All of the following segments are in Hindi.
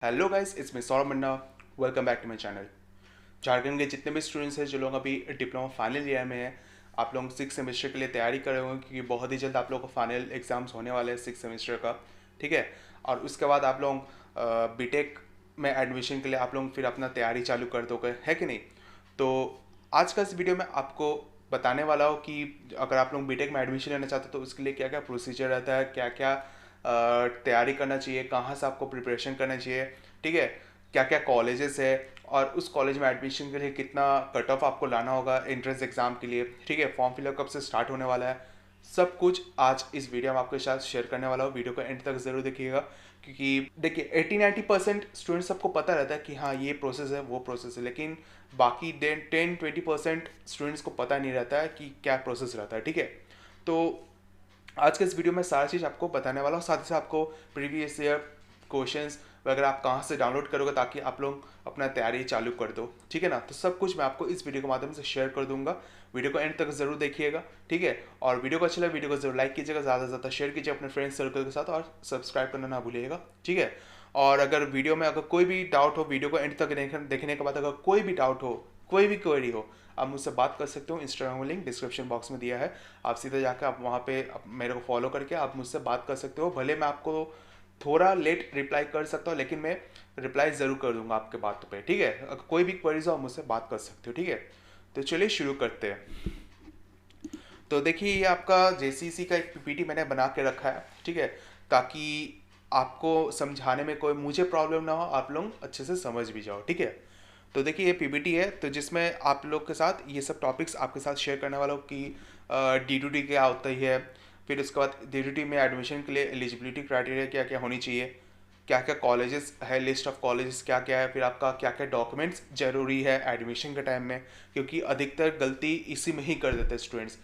Hello guys, it's me Saurabh Manna. Welcome back to my channel. Jharkhand के जितने भी स्टूडेंट्स हैं जो लोग अभी डिप्लोमा फाइनल ईयर में हैं, आप लोग सिक्स सेमेस्टर के लिए तैयारी कर रहे होंगे क्योंकि बहुत ही जल्द आप लोगों को फाइनल एग्जाम्स होने वाले हैं सिक्स सेमेस्टर का। ठीक है। और उसके बाद आप लोग बीटेक में एडमिशन के लिए आप लोग फिर अपना तैयारी चालू कर दोगे, है कि नहीं? तो आज का इस वीडियो में आपको बताने वाला हूँ कि अगर आप लोग बीटेक में एडमिशन लेना चाहते हो तो उसके लिए क्या क्या प्रोसीजर रहता है, क्या क्या तैयारी करना चाहिए, कहाँ से आपको प्रिपरेशन करना चाहिए। ठीक है। क्या क्या कॉलेजेस है और उस कॉलेज में एडमिशन के लिए कितना कट ऑफ आपको लाना होगा एंट्रेंस एग्जाम के लिए। ठीक है। फॉर्म फिलअप कब से स्टार्ट होने वाला है, सब कुछ आज इस वीडियो में आपके साथ शेयर करने वाला हूँ। वीडियो को एंड तक जरूर देखिएगा क्योंकि देखिए 80-90% स्टूडेंट्स सबको पता रहता है कि हाँ ये प्रोसेस है वो प्रोसेस है, लेकिन बाकी 10-20% स्टूडेंट्स को पता नहीं रहता है कि क्या प्रोसेस रहता है। ठीक है। तो आज के इस वीडियो में सारी चीज़ आपको बताने वाला हूँ, साथ ही साथ आपको प्रीवियस ईयर क्वेश्चंस वगैरह आप कहाँ से डाउनलोड करोगे ताकि आप लोग अपना तैयारी चालू कर दो। ठीक है ना? तो सब कुछ मैं आपको इस वीडियो के माध्यम से शेयर कर दूंगा। वीडियो को एंड तक जरूर देखिएगा। ठीक है। और वीडियो को अच्छा लगे वीडियो को जरूर लाइक कीजिएगा, ज़्यादा से ज़्यादा शेयर कीजिए अपने फ्रेंड्स सर्कल के साथ और सब्सक्राइब करना ना भूलिएगा। ठीक है। और अगर वीडियो में अगर कोई भी डाउट हो, वीडियो को एंड तक देखने के बाद अगर कोई भी डाउट हो, कोई भी क्वेरी हो, आप मुझसे बात कर सकते हो। इंस्टाग्राम लिंक डिस्क्रिप्शन बॉक्स में दिया है, आप सीधे जाकर आप वहाँ पे मेरे को फॉलो करके आप मुझसे बात कर सकते हो। भले मैं आपको थोड़ा लेट रिप्लाई कर सकता हूँ, लेकिन मैं रिप्लाई ज़रूर कर दूंगा आपके बातों पे। ठीक है। अगर कोई भी क्वेरीज हो आप मुझसे बात कर सकते हो। ठीक है। तो चलिए शुरू करते हैं। तो देखिए ये आपका जेसीसी का एक पीपीटी मैंने बना के रखा है। ठीक है। ताकि आपको समझाने में कोई मुझे प्रॉब्लम ना हो, आप लोग अच्छे से समझ भी जाओ। ठीक है। तो देखिए ये पीपीटी है, तो जिसमें आप लोग के साथ ये सब टॉपिक्स आपके साथ शेयर करने वाला हूँ कि डी टू डी क्या होता ही है, फिर उसके बाद डी टू डी में एडमिशन के लिए एलिजिबिलिटी क्राइटेरिया क्या क्या होनी चाहिए, क्या क्या कॉलेजेस है, लिस्ट ऑफ कॉलेजेस क्या क्या है, फिर आपका क्या क्या डॉक्यूमेंट्स जरूरी है एडमिशन के टाइम में, क्योंकि अधिकतर गलती इसी में ही कर देते हैं स्टूडेंट्स।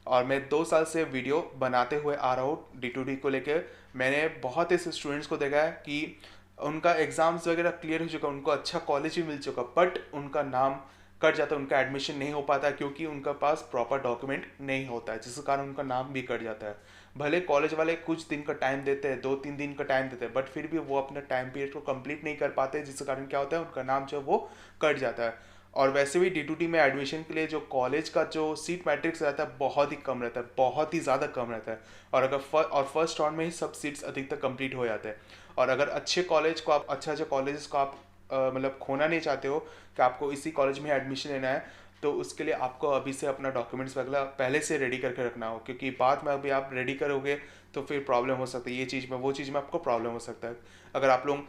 और मैं 2 साल से वीडियो बनाते हुए आ रहा हूँ डी टू डी को लेकर। मैंने बहुत ऐसे स्टूडेंट्स को देखा है कि उनका एग्ज़ाम्स वगैरह क्लियर हो चुका, उनको अच्छा कॉलेज भी मिल चुका, बट उनका नाम कट जाता है, उनका एडमिशन नहीं हो पाता क्योंकि उनका पास प्रॉपर डॉक्यूमेंट नहीं होता है, जिस कारण उनका नाम भी कट जाता है। भले कॉलेज वाले कुछ दिन का टाइम देते हैं, 2-3 दिन का टाइम देते हैं, बट फिर भी वो अपने टाइम पीरियड को कंप्लीट नहीं कर पाते, जिस कारण क्या होता है उनका नाम जो है वो कट जाता है। और वैसे भी डी टू डी में एडमिशन के लिए जो कॉलेज का जो सीट मैट्रिक्स रहता है बहुत ही कम रहता है, बहुत ही ज़्यादा कम रहता है। और अगर फर्स्ट राउंड में ही सब सीट्स अधिकतर कंप्लीट हो जाते हैं। और अगर अच्छे कॉलेज को आप अच्छे कॉलेजेस को आप मतलब खोना नहीं चाहते हो कि आपको इसी कॉलेज में एडमिशन लेना है, तो उसके लिए आपको अभी से अपना डॉक्यूमेंट्स वगैरह पहले से रेडी करके रखना हो, क्योंकि बाद में अभी आप रेडी करोगे तो फिर प्रॉब्लम हो सकती है, ये चीज़ में वो चीज़ में आपको प्रॉब्लम हो सकता है। अगर आप लोग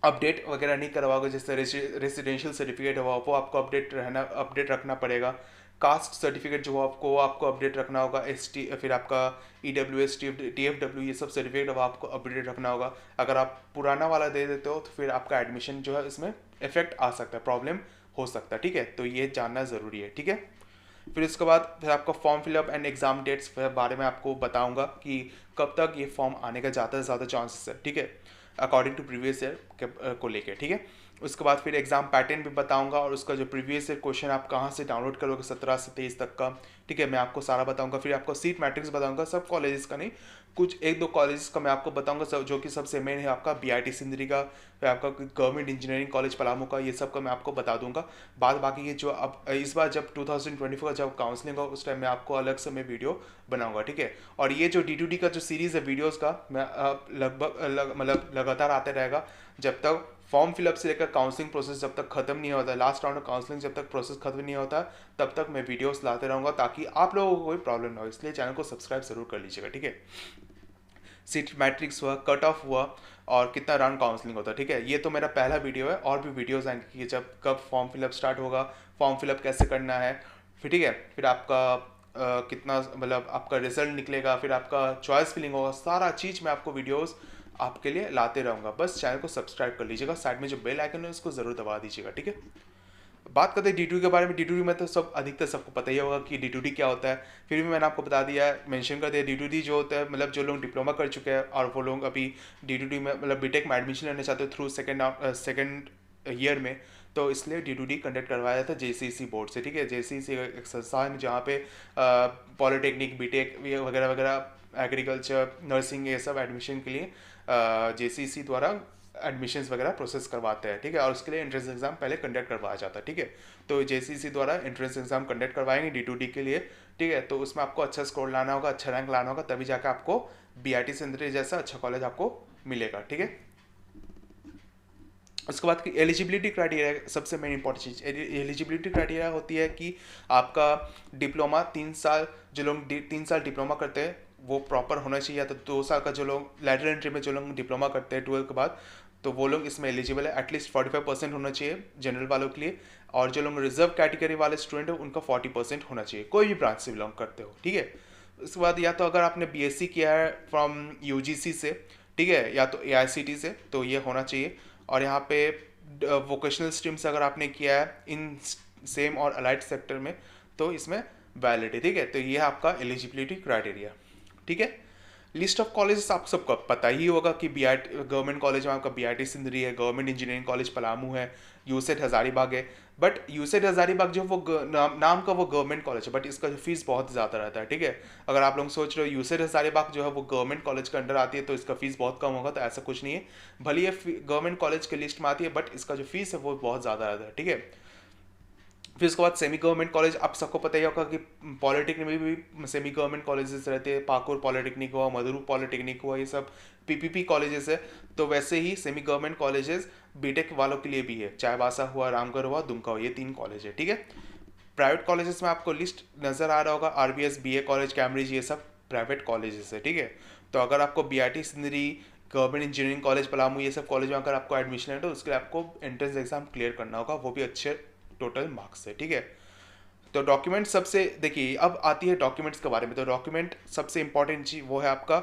अपडेट वगैरह नहीं करवाओगे, जैसे रेसिडेंशियल सर्टिफिकेट हुआ वो आपको अपडेट रखना पड़ेगा। कास्ट सर्टिफिकेट जो हो आपको अपडेट रखना होगा। एस टी फिर आपका E W S T F W ये सब सर्टिफिकेट वो आपको अपडेट रखना होगा। अगर आप पुराना वाला दे देते हो तो फिर आपका एडमिशन जो है इसमें इफेक्ट आ सकता है, प्रॉब्लम हो सकता है। ठीक है। तो ये जानना ज़रूरी है। ठीक है। फिर उसके बाद फिर आपका form fill up and exam dates के बारे में आपको बताऊंगा कि कब तक ये फॉर्म आने का ज़्यादा से ज़्यादा चांसेस है। ठीक है। अकॉर्डिंग टू प्रीवियस ईयर को लेके। ठीक है। उसके बाद फिर एग्जाम पैटर्न भी बताऊंगा और उसका जो प्रीवियस ईयर क्वेश्चन आप कहाँ से डाउनलोड करोगे 17 से 23 तक का। ठीक है। मैं आपको सारा बताऊंगा। फिर आपको सीट मैट्रिक्स बताऊंगा, सब कॉलेजेस का नहीं, कुछ 1-2 कॉलेजेस का मैं आपको बताऊंगा, सब जो कि सबसे मेन है आपका बीआईटी सिंदरी का, फिर आपका गवर्नमेंट इंजीनियरिंग कॉलेज पलामू का, ये सब का मैं आपको बता दूंगा। बाद बाकी ये जो अब इस बार जब 2024 का जब काउंसलिंग होगा उस टाइम मैं आपको अलग से मैं वीडियो बनाऊंगा। ठीक है। और ये जो डी टू डी का जो सीरीज़ है वीडियोज़ का, मैं लगभग मतलब लगातार आते रहेगा जब तक फॉर्म फिलअप से लेकर काउंसलिंग प्रोसेस जब तक खत्म नहीं होता, लास्ट राउंड ऑफ काउंसलिंग जब तक प्रोसेस खत्म नहीं होता, तब तक मैं वीडियोस लाते रहूँगा ताकि आप लोगों को कोई प्रॉब्लम ना हो। इसलिए चैनल को सब्सक्राइब जरूर कर लीजिएगा। ठीक है। सीट मैट्रिक्स हुआ, कट ऑफ हुआ और कितना राउंड काउंसलिंग होता है। ठीक है। ये तो मेरा पहला वीडियो है, और भी वीडियोस आएंगे कि जब कब फॉर्म फिलअप स्टार्ट होगा, फॉर्म फिलअप कैसे करना है, फिर ठीक है, फिर आपका कितना मतलब आपका रिजल्ट निकलेगा, फिर आपका चॉइस फिलिंग होगा, सारा चीज़ मैं आपको वीडियोस आपके लिए लाते रहूँगा। बस चैनल को सब्सक्राइब कर लीजिएगा, साइड में जो बेल आइकन है उसको ज़रूर दबा दीजिएगा। ठीक है। बात करते हैं डी टू के बारे में। डी टू में तो सब अधिकतर सबको पता ही होगा कि डी टू क्या होता है, फिर भी मैंने आपको बता दिया है, मेंशन कर दिया। डी टू जो होता है मतलब जो लोग डिप्लोमा कर चुके हैं और वो लोग अभी डी टू में मतलब बीटेक में एडमिशन लेना चाहते हो थ्रू सेकेंड ईयर में, तो इसलिए डी टू कंडक्ट करवाया जाता है जेसीसी बोर्ड से। ठीक है। जेसीसी एक संस्थान है जहाँ पे पॉलिटेक्निक, बीटेक वगैरह वगैरह, एग्रीकल्चर, नर्सिंग, ये सब एडमिशन के लिए जेसीसी द्वारा एडमिशन्स वगैरह प्रोसेस करवाते हैं, ठीक है। और उसके लिए एंट्रेंस एग्जाम पहले कंडक्ट करवाया जाता है, ठीक है। तो जेसीसी द्वारा एंट्रेंस एग्जाम कंडक्ट करवाएंगे D2D के लिए, ठीक है। तो उसमें आपको अच्छा स्कोर लाना होगा, अच्छा रैंक लाना होगा, तभी जाकर आपको BIT सिंदरी जैसा अच्छा कॉलेज आपको मिलेगा, ठीक है। उसके बाद की एलिजिबिलिटी क्राइटेरिया सबसे मेन इंपॉर्टेंट चीज़, एलिजिबिलिटी क्राइटेरिया होती है कि आपका डिप्लोमा 3 साल, जो लोग 3 साल डिप्लोमा करते हैं वो प्रॉपर होना चाहिए, या तो 2 साल का जो लोग लैटरल एंट्री में जो लोग डिप्लोमा करते हैं 12 के बाद, तो वो लोग इसमें एलिजिबल है। एटलीस्ट 45% होना चाहिए जनरल वालों के लिए, और जो लोग रिजर्व कैटेगरी वाले स्टूडेंट हैं उनका 40% होना चाहिए, कोई भी ब्रांच से बिलोंग करते हो, ठीक है। उसके बाद या तो अगर आपने BSc किया है फ्रॉम UGC से, ठीक है, या तो AICT से, तो ये होना चाहिए। और यहाँ पे वोकेशनल स्ट्रीम से अगर आपने किया है इन सेम और अलाइड सेक्टर में, तो इसमें वैलिड है, ठीक है। तो ये है आपका एलिजिबिलिटी क्राइटेरिया, ठीक है। लिस्ट ऑफ कॉलेजेस आप सबको पता ही होगा कि BIT गवर्नमेंट कॉलेज में आपका BIT सिंदरी है, गवर्नमेंट इंजीनियरिंग कॉलेज पलामू है, यूसेट हज़ारीबाग है। बट यूसेट हज़ारीबाग जो वो नाम का वो गवर्नमेंट कॉलेज है, बट इसका जो फीस बहुत ज़्यादा रहता है, ठीक है। अगर आप लोग सोच रहे हो यूसेट हज़ारीबाग जो है वो गवर्नमेंट कॉलेज के अंडर आती है तो इसका फीस बहुत कम होगा, तो ऐसा कुछ नहीं है। भले ये गवर्नमेंट कॉलेज के लिस्ट में आती है, बट इसका जो फीस है वो बहुत ज़्यादा रहता है, ठीक है। फिर उसके बाद सेमी गवर्नमेंट कॉलेज, आप सबको पता ही होगा कि पॉलिटेक्निक में भी सेमी गवर्नमेंट कॉलेजेस रहते हैं, पाकुर पॉलिटेक्निक हुआ, मधुरू पॉलिटेक्निक हुआ, ये सब PPP कॉलेजेस है। तो वैसे ही सेमी गवर्नमेंट कॉलेजेस बीटेक वालों के लिए भी है, चाईबासा हुआ, रामगढ़ हुआ, दुमका हुआ, ये 3 कॉलेज है, ठीक है। प्राइवेट कॉलेजेस में आपको लिस्ट नज़र आ रहा होगा, RBS BA कॉलेज, कैम्ब्रिज, ये सब प्राइवेट कॉलेजेस है, ठीक है। तो अगर आपको BIT Sindri, government engineering college Palamu, ये सब कॉलेज में अगर आपको एडमिशन है तो उसके लिए आपको एंट्रेंस एग्जाम क्लियर करना होगा, वो भी अच्छे टोटल मार्क्स है, ठीक है। तो डॉक्यूमेंट सबसे, देखिए अब आती है डॉक्यूमेंट्स के बारे में। तो डॉक्यूमेंट सबसे इंपॉर्टेंट चीज वो है आपका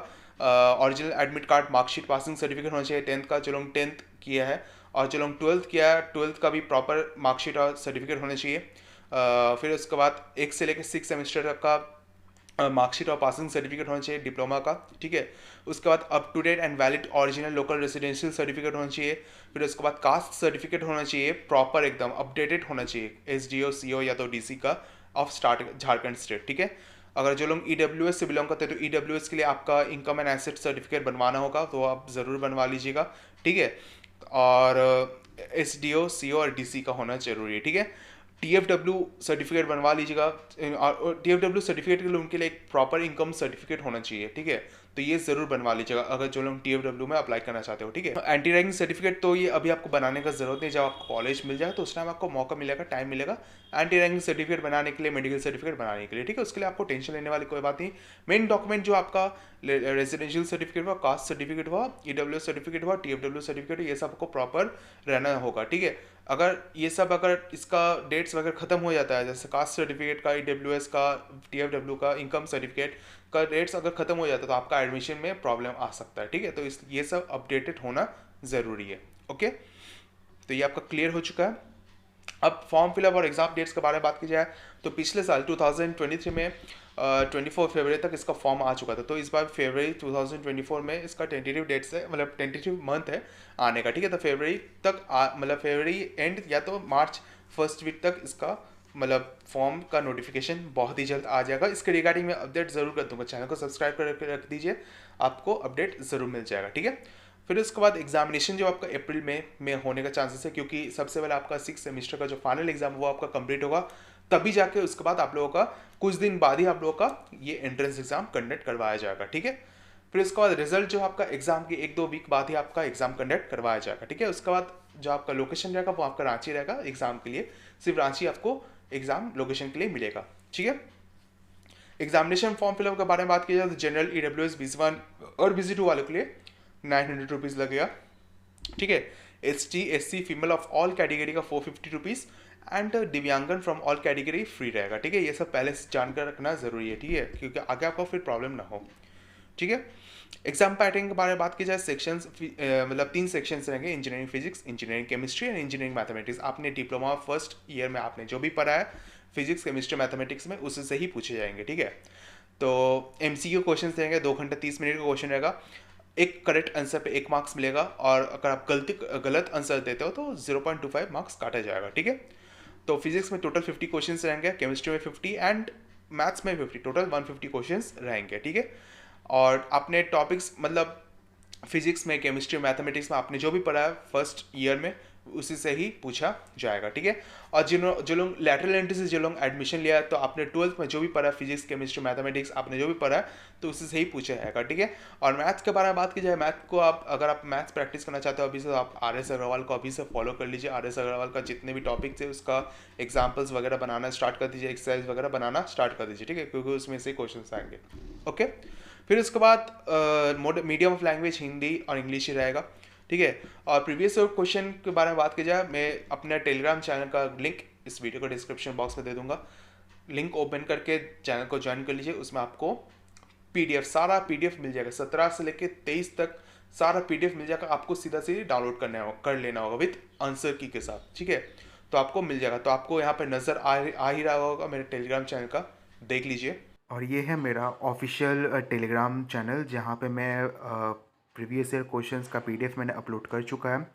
original admit card, marksheet, passing certificate होना चाहिए 10th का, जो लोग 10th किया है, और जो लोग 12th किया है 12th का भी प्रॉपर मार्कशीट और सर्टिफिकेट होना चाहिए। फिर उसके बाद 1 से लेकर 6 सेमेस्टर तक का मार्कशीट और पासिंग सर्टिफिकेट होना चाहिए डिप्लोमा का, ठीक है। उसके बाद up to date and valid original local residential certificate होना चाहिए। फिर उसके बाद कास्ट सर्टिफिकेट होना चाहिए, प्रॉपर एकदम अपडेटेड होना चाहिए, SDO CO या तो DC का ऑफ स्टार्ट झारखंड स्टेट, ठीक है। अगर जो लोग EWS से बिलोंग करते हैं तो EWS के लिए आपका इनकम एंड एसेट सर्टिफिकेट बनवाना होगा, तो आप ज़रूर बनवा लीजिएगा, ठीक है। और SDO CO और DC का होना जरूरी है, ठीक है। TFW सर्टिफिकेट बनवा लीजिएगा, और TFW सर्टिफिकेट के लिए उनके लिए एक प्रॉपर इनकम सर्टिफिकेट होना चाहिए, ठीक है। तो ये ज़रूर बनवा लीजिएगा अगर जो लोग TFW में अप्लाई करना चाहते हो, ठीक है। एंटी रैगिंग सर्टिफिकेट तो ये अभी आपको बनाने का जरूरत नहीं, जब आपको कॉलेज मिल जाए तो उस टाइम आपको मौका मिलेगा, टाइम मिलेगा एंटी रैगिंग सर्टिफिकेट बनाने के लिए, मेडिकल सर्टिफिकेट बनाने के लिए, ठीक है। उसके लिए आपको टेंशन लेने वाली कोई बात नहीं। मेन डॉक्यूमेंट जो आपका रेजिडेंशियल सर्टिफिकेट हुआ, कास्ट सर्टिफिकेट हुआ, EWS सर्टिफिकेट हुआ, TFW सर्टिफिकेट, ये सब आपको प्रॉपर रहना होगा, ठीक है। अगर ये सब अगर इसका डेट्स वगैरह खत्म हो जाता है, जैसे कास्ट सर्टिफिकेट का, EWS का, TFW का, इनकम सर्टिफिकेट का डेट्स अगर खत्म हो जाता है तो आपका एडमिशन में प्रॉब्लम आ सकता है, ठीक है। तो इस ये सब अपडेटेड होना ज़रूरी है, ओके। तो ये आपका क्लियर हो चुका है। अब फॉर्म फिलअप और एग्जाम डेट्स के बारे में बात की जाए तो पिछले साल 2023 में 24 फरवरी तक इसका फॉर्म आ चुका था। तो इस बार फरवरी 2024 में इसका टेंटेटिव डेट्स है, मतलब टेंटेटिव मंथ है आने का, ठीक है। तो फरवरी तक मतलब फरवरी एंड या तो मार्च फर्स्ट वीक तक इसका मतलब फॉर्म का नोटिफिकेशन बहुत ही जल्द आ जाएगा। इसके रिगार्डिंग मैं अपडेट ज़रूर कर दूंगा, चैनल को सब्सक्राइब कर रख दीजिए, आपको अपडेट ज़रूर मिल जाएगा, ठीक है। फिर उसके बाद एग्जामिनेशन जो आपका अप्रैल में होने का चांसेस है, क्योंकि सबसे पहले आपका 6 सेमेस्टर का जो फाइनल एग्जाम वो आपका कंप्लीट होगा, तभी जाके उसके बाद आप लोगों का कुछ दिन बाद ही आप लोगों का ये एंट्रेंस एग्जाम कंडक्ट करवाया जाएगा, ठीक है। फिर उसके बाद रिजल्ट जो आपका एग्जाम के 1-2 वीक बाद ही आपका एग्जाम कंडक्ट करवाया जाएगा, ठीक है। उसके बाद जो आपका लोकेशन रहेगा वो आपका रांची रहेगा एग्जाम के लिए, सिर्फ रांची आपको एग्जाम लोकेशन के लिए मिलेगा, ठीक है। एग्जामिनेशन फॉर्म फिलअप के बारे में बात की जाए तो जनरल EWS BC1 और BC2 वालों के लिए 900 रुपीज़ लगेगा, ठीक है। ST SC female of all category का 450 रुपीज़ एंड दिव्यांगन फ्रॉम ऑल कैटेगरी फ्री रहेगा, ठीक है। ये सब पहले से जानकर रखना जरूरी है, ठीक है, क्योंकि आगे आपको फिर प्रॉब्लम ना हो, ठीक है। एग्जाम पैटर्न के बारे में बात की जाए, सेक्शंस मतलब 3 सेक्शंस रहेंगे, engineering physics, engineering chemistry and engineering mathematics. आपने डिप्लोमा फर्स्ट ईयर में आपने जो भी पढ़ा है फिजिक्स केमिस्ट्री मैथमेटिक्स में, उससे ही पूछे जाएंगे, ठीक है। तो MCQ क्वेश्चन रहेंगे, 2 घंटे 30 मिनट का क्वेश्चन रहेगा, एक करेक्ट आंसर पे 1 मार्क्स मिलेगा, और अगर आप गलत आंसर देते हो तो 0.25 मार्क्स काटा जाएगा, ठीक है। तो फिजिक्स में टोटल 50 क्वेश्चन रहेंगे, केमिस्ट्री में 50 एंड मैथ्स में 50, टोटल 150 क्वेश्चन रहेंगे, ठीक है। और अपने टॉपिक्स मतलब फिजिक्स में, केमिस्ट्री, मैथमेटिक्स में आपने जो भी पढ़ा है फर्स्ट ईयर में, उसी से ही पूछा जाएगा, ठीक है। और जो लोग लैटरल एंट्री से जो लोग एडमिशन लिया है, तो आपने 12th में जो भी पढ़ा है, फिजिक्स, केमिस्ट्री, मैथमेटिक्स आपने जो भी पढ़ा है, तो उसी से ही पूछा जाएगा, ठीक है। और मैथ्स के बारे में बात की जाए, मैथ को आप अगर आप मैथ्स प्रैक्टिस करना चाहते हो अभी से, आप आर एस अग्रवाल को अभी से फॉलो कर लीजिए। आर एस अग्रवाल का जितने भी टॉपिक्स है उसका एग्जाम्पल्स वगैरह बनाना स्टार्ट कर दीजिए, एक्सरसाइज वगैरह बनाना स्टार्ट कर दीजिए, ठीक है, क्योंकि उसमें से क्वेश्चन आएंगे, ओके। फिर उसके बाद मीडियम ऑफ लैंग्वेज हिंदी और इंग्लिश ही रहेगा, ठीक है। और प्रीवियस क्वेश्चन के बारे में बात की जाए, मैं अपने टेलीग्राम चैनल का लिंक इस वीडियो को डिस्क्रिप्शन बॉक्स में दे दूंगा। लिंक ओपन करके चैनल को ज्वाइन कर लीजिए। उसमें आपको पीडीएफ, सारा पीडीएफ मिल जाएगा, 17 से लेके 23 तक सारा पीडीएफ मिल जाएगा। आपको सीधा सीधे डाउनलोड कर लेना होगा विथ आंसर की के साथ, ठीक है। तो आपको मिल जाएगा। तो आपको यहाँ पे नज़र आ ही रहा होगा मेरे टेलीग्राम चैनल का, देख लीजिए। और ये है मेरा ऑफिशियल टेलीग्राम चैनल, जहाँ पे मैं प्रीवियस ईयर क्वेश्चंस का पीडीएफ मैंने अपलोड कर चुका है।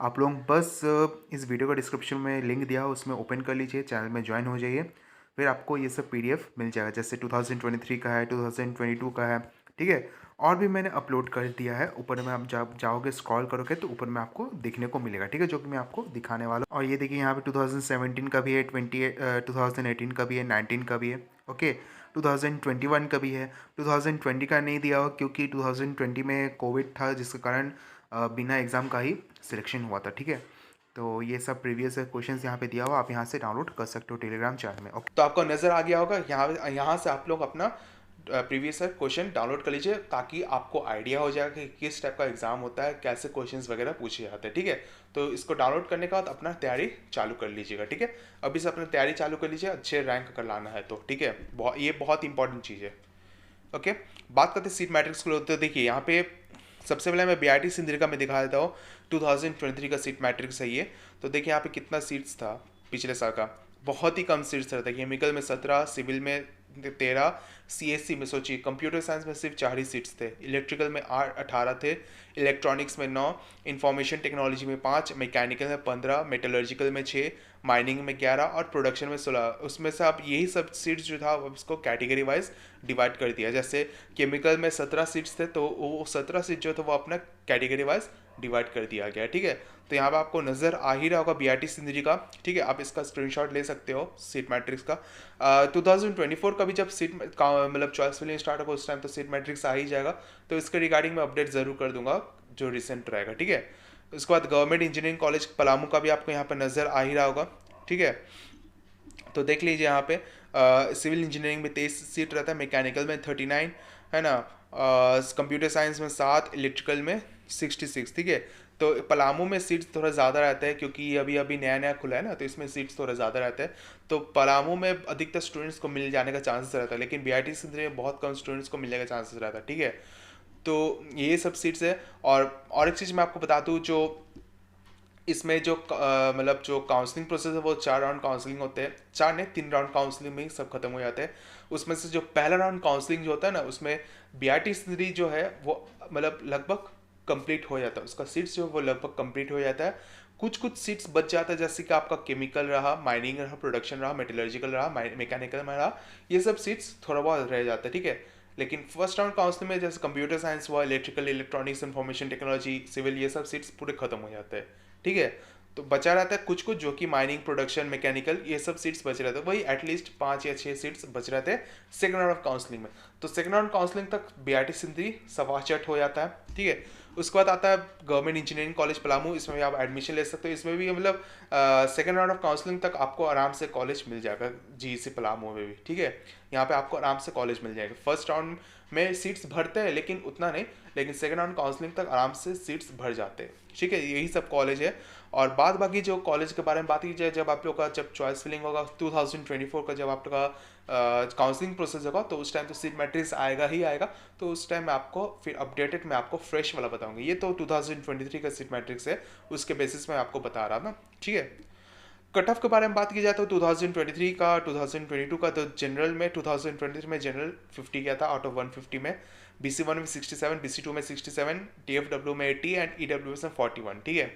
आप लोग बस इस वीडियो का डिस्क्रिप्शन में लिंक दिया है, उसमें ओपन कर लीजिए, चैनल में ज्वाइन हो जाइए। फिर आपको ये सब पीडीएफ मिल जाएगा, जैसे 2023 का है, 2022 का है, ठीक है। और भी मैंने अपलोड कर दिया है। ऊपर में आप जब जाओगे स्क्रॉल करोगे तो ऊपर में आपको दिखने को मिलेगा, ठीक है, जो कि मैं आपको दिखाने वाला हूँ। और ये देखिए यहाँ पे 2017 का भी है, 2018 का भी है, 19 का भी है, ओके। 2021 का भी है। 2020 का नहीं दिया हुआ क्योंकि 2020 में कोविड था, जिसके कारण बिना एग्ज़ाम का ही सिलेक्शन हुआ था, ठीक है। तो ये सब प्रीवियस क्वेश्चंस यहाँ पे दिया हुआ, आप यहाँ से डाउनलोड कर सकते हो टेलीग्राम चैनल में, ओके। तो आपको नज़र आ गया होगा, यहाँ से आप लोग अपना प्रीवियस क्वेश्चन डाउनलोड कर लीजिए, ताकि आपको आइडिया हो जाएगा कि किस टाइप का एग्जाम होता है, कैसे क्वेश्चंस वगैरह पूछे जाते हैं, ठीक है। तो इसको डाउनलोड करने के बाद अपना तैयारी चालू कर लीजिएगा, ठीक है। अभी से अपनी तैयारी चालू कर लीजिए, अच्छे रैंक कर लाना है तो, ठीक है। ये बहुत इंपॉर्टेंट चीज़ है, ओके। बात करते हैं सीट मैट्रिक्स को, तो देखिए यहाँ पे सबसे पहले मैं बीआईटी सिंधिका में दिखा देता हूँ। 2023 का सीट मैट्रिक्स है ये। तो देखिए यहाँ पे कितना सीट्स था पिछले साल का, बहुत ही कम सीट्स रहता है। केमिकल में 17, सिविल में 13, सीएससी में सोचिए, कंप्यूटर साइंस में सिर्फ 4 ही सीट्स थे, इलेक्ट्रिकल में 18 थे, इलेक्ट्रॉनिक्स में 9, इंफॉर्मेशन टेक्नोलॉजी में 5, मैकेनिकल में 15, मेटलर्जिकल में 6, माइनिंग में 11 और प्रोडक्शन में 16। उसमें से आप यही सब सीट्स जो था उसको कैटेगरी वाइज डिवाइड कर दिया। जैसे केमिकल में 17 सीट्स थे, तो वो 17 सीट जो थे वो अपना कैटेगरी वाइज डिवाइड कर दिया गया, ठीक है। तो यहाँ पे आपको नज़र आ ही रहा होगा बीआईटी सिंधरी का, ठीक है। आप इसका स्क्रीनशॉट ले सकते हो सीट मैट्रिक्स का। 2024 का भी जब सीट मतलब चॉइस फिलिंग स्टार्ट होगा उस टाइम तो सीट मैट्रिक्स आ ही जाएगा। तो इसके रिगार्डिंग मैं अपडेट ज़रूर कर दूंगा जो रिसेंट रहेगा, ठीक है। उसके बाद गवर्नमेंट इंजीनियरिंग कॉलेज पलामू का भी आपको यहाँ पे नज़र आ ही रहा होगा, ठीक है। तो देख लीजिए यहाँ पे सिविल इंजीनियरिंग में 23 सीट रहता है, मैकेनिकल में 39 है ना, कंप्यूटर साइंस में 7, इलेक्ट्रिकल में 66, ठीक है। तो पलामू में सीट्स थोड़ा ज़्यादा रहता है क्योंकि ये अभी अभी नया नया खुला है ना, तो इसमें सीट्स थोड़ा ज़्यादा रहता है। तो पलामू में अधिकतर स्टूडेंट्स को मिल जाने का चांसेस रहता है, लेकिन बीआईटी सिंधरी में बहुत कम स्टूडेंट्स को मिलने का चांसेस रहता है, ठीक है। तो ये सब सीट्स है। और एक चीज़ मैं आपको बता दूँ, जो इसमें जो मतलब जो काउंसलिंग प्रोसेस है वो 4 राउंड काउंसलिंग होते हैं, 4 नहीं 3 राउंड काउंसलिंग में ही सब खत्म हो जाते हैं। उसमें से जो पहला राउंड काउंसलिंग जो होता है ना, उसमें बीआईटी सिंधरी जो है वो मतलब लगभग कंप्लीट हो जाता है, उसका सीट्स जो वो लगभग कंप्लीट हो जाता है। कुछ कुछ सीट्स बच जाता है, जैसे कि आपका केमिकल रहा, माइनिंग रहा, प्रोडक्शन रहा, मेटलर्जिकल रहा, मैकेनिकल में रहा, ये सब सीट्स थोड़ा बहुत रह जाता है, ठीक है। लेकिन फर्स्ट राउंड काउंसलिंग में जैसे कंप्यूटर साइंस हुआ, electrical, electronics, information technology, civil, ये सब सीट्स पूरे खत्म हो जाते हैं, ठीक है। तो बचा रहता है कुछ कुछ, जो कि माइनिंग, प्रोडक्शन, मैकेनिकल, ये सब सीट्स बच रहते हैं, वही एटलीस्ट 5 या 6 सीट्स बच रहते हैं सेकंड राउंड ऑफ काउंसलिंग में। तो सेकंड राउंड काउंसलिंग तक बीआईटी सिंधरी सवाचट हो जाता है, ठीक है। उसके बाद आता है गवर्नमेंट इंजीनियरिंग कॉलेज पलामू, इसमें भी आप एडमिशन ले सकते हो। इसमें भी मतलब सेकंड राउंड ऑफ काउंसलिंग तक आपको आराम से कॉलेज मिल जाएगा, जीईसी पलामू में भी, ठीक है। यहाँ पे आपको आराम से कॉलेज मिल जाएगा। फर्स्ट राउंड में सीट्स भरते हैं लेकिन उतना नहीं, लेकिन सेकंड राउंड काउंसलिंग तक आराम से सीट्स भर जाते हैं, ठीक है। यही सब कॉलेज है। और बाद बाकी जो कॉलेज के बारे में बात की जाए, जब आप लोग का जब चॉइस फिलिंग होगा 2024 का, जब आप लोग का काउंसलिंग प्रोसेस होगा, तो उस टाइम तो सीट मैट्रिक्स आएगा ही आएगा। तो उस टाइम मैं आपको फिर अपडेटेड मैं आपको फ्रेश वाला बताऊंगा। ये तो 2023 का सीट मैट्रिक्स है, उसके बेसिस में आपको बता रहा ना, ठीक है। कट ऑफ के बारे में बात की जाए तो 2023 का, 2022 का, तो जनरल में 2023 में जनरल 50 गया था आउट ऑफ 150 में, BC1 में 67, BC2 में 67, TFW में 80 एंड EWS में 41, ठीक है।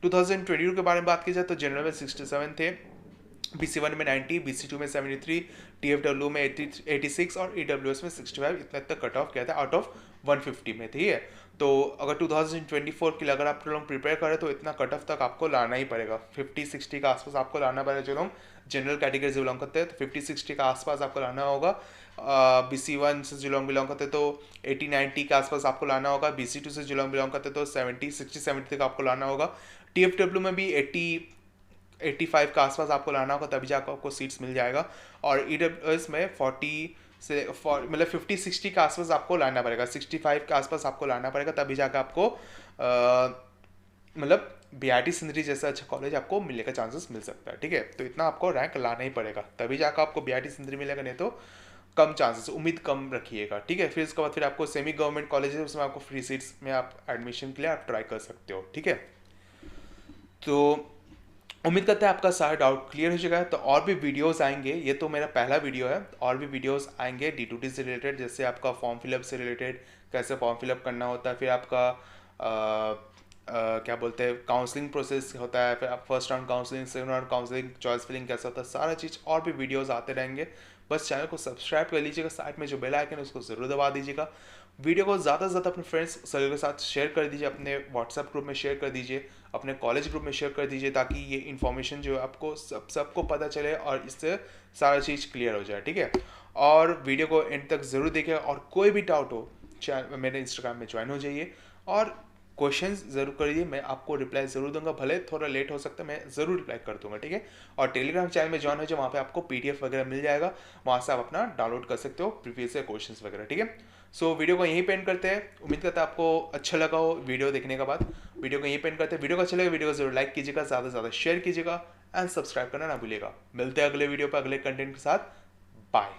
2022 के बारे में बात की जाए तो जनरल में 67 थे, BC1 में 90, BC2 में 73, TFW में 86 और EWS में 65, इतना तक कट ऑफ किया था आउट ऑफ 150 में, ठीक है। तो अगर 2024 के लिए अगर आप लोग प्रिपेयर करें तो इतना कट ऑफ तक आपको लाना ही पड़ेगा, 50-60 के आसपास आपको लाना पड़ेगा। जो लोग जनरल कैटेगरी से बिलोंग करते हैं तो 50-60 के आसपास आपको लाना होगा। BC1 से जो लोग बिलोंग करते हैं तो 80-90 के आसपास आपको लाना होगा। BC2 से जो लोग बिलोंग करते हैं तो 60-70 तक आपको लाना होगा। TFW में भी 85 के आसपास आपको लाना होगा, तभी जाकर आपको सीट्स मिल जाएगा। और EWS में 40 से मतलब 50-60 के आसपास आपको लाना पड़ेगा, 65 के आसपास आपको लाना पड़ेगा, तभी जाकर आपको मतलब BIT सिंदरी जैसा अच्छा कॉलेज आपको मिलने का चांसेस मिल सकता है, ठीक है। तो इतना आपको रैंक लाना ही पड़ेगा, तभी जाकर आपको BIT सिंदरी मिलेगा, नहीं तो कम चांसेस, उम्मीद कम रखिएगा, ठीक है। फिर इसके बाद फिर आपको सेमी गवर्नमेंट कॉलेज है, उसमें आपको फ्री सीट्स में आप एडमिशन के लिए आप ट्राई कर सकते हो, ठीक है। तो उम्मीद करते हैं आपका सारा डाउट क्लियर हो चुका है। तो और भी वीडियोस आएंगे, ये तो मेरा पहला वीडियो है, और भी वीडियोस आएंगे D2T से रिलेटेड, जैसे आपका फॉर्म फिलअप से रिलेटेड, कैसे फॉर्म फिलअप करना होता है, फिर आपका क्या बोलते हैं काउंसलिंग प्रोसेस होता है, फिर आप first round counselling, second round counselling, choice filling कैसा होता है, सारा चीज़ और भी वीडियोस आते रहेंगे। बस चैनल को सब्सक्राइब कर लीजिएगा, साइड में जो बेल आइकन है उसको ज़रूर दबा दीजिएगा। वीडियो को ज़्यादा से ज़्यादा अपने फ्रेंड्स सर्कल के साथ शेयर कर दीजिए, अपने व्हाट्सएप ग्रुप में शेयर कर दीजिए, अपने कॉलेज ग्रुप में शेयर कर दीजिए, ताकि ये इन्फॉर्मेशन जो है आपको सबको पता चले और इससे सारा चीज़ क्लियर हो जाए, ठीक है। और वीडियो को एंड तक ज़रूर देखें, और कोई भी डाउट हो मेरे इंस्टाग्राम में ज्वाइन हो जाइए और क्वेश्चंस ज़रूर करिए, मैं आपको रिप्लाई ज़रूर दूंगा, भले थोड़ा लेट हो सकता है, मैं ज़रूर रिप्लाई कर दूंगा, ठीक है। और टेलीग्राम चैनल में ज्वाइन हो जाए, वहाँ पे आपको PDF वगैरह मिल जाएगा, वहाँ से आप अपना डाउनलोड कर सकते हो प्रीवियस क्वेश्चंस वगैरह, ठीक है। सो वीडियो को यहीं पे एंड करते हैं। उम्मीद करता है आपको अच्छा लगा हो वीडियो देखने के बाद। वीडियो को यहीं पे एंड करते हैं। वीडियो को अच्छा लगे वीडियो को जरूर लाइक कीजिएगा, ज़्यादा से ज़्यादा शेयर कीजिएगा एंड सब्सक्राइब करना ना भूलिएगा। मिलते हैं अगले वीडियो पर अगले कंटेंट के साथ। बाय।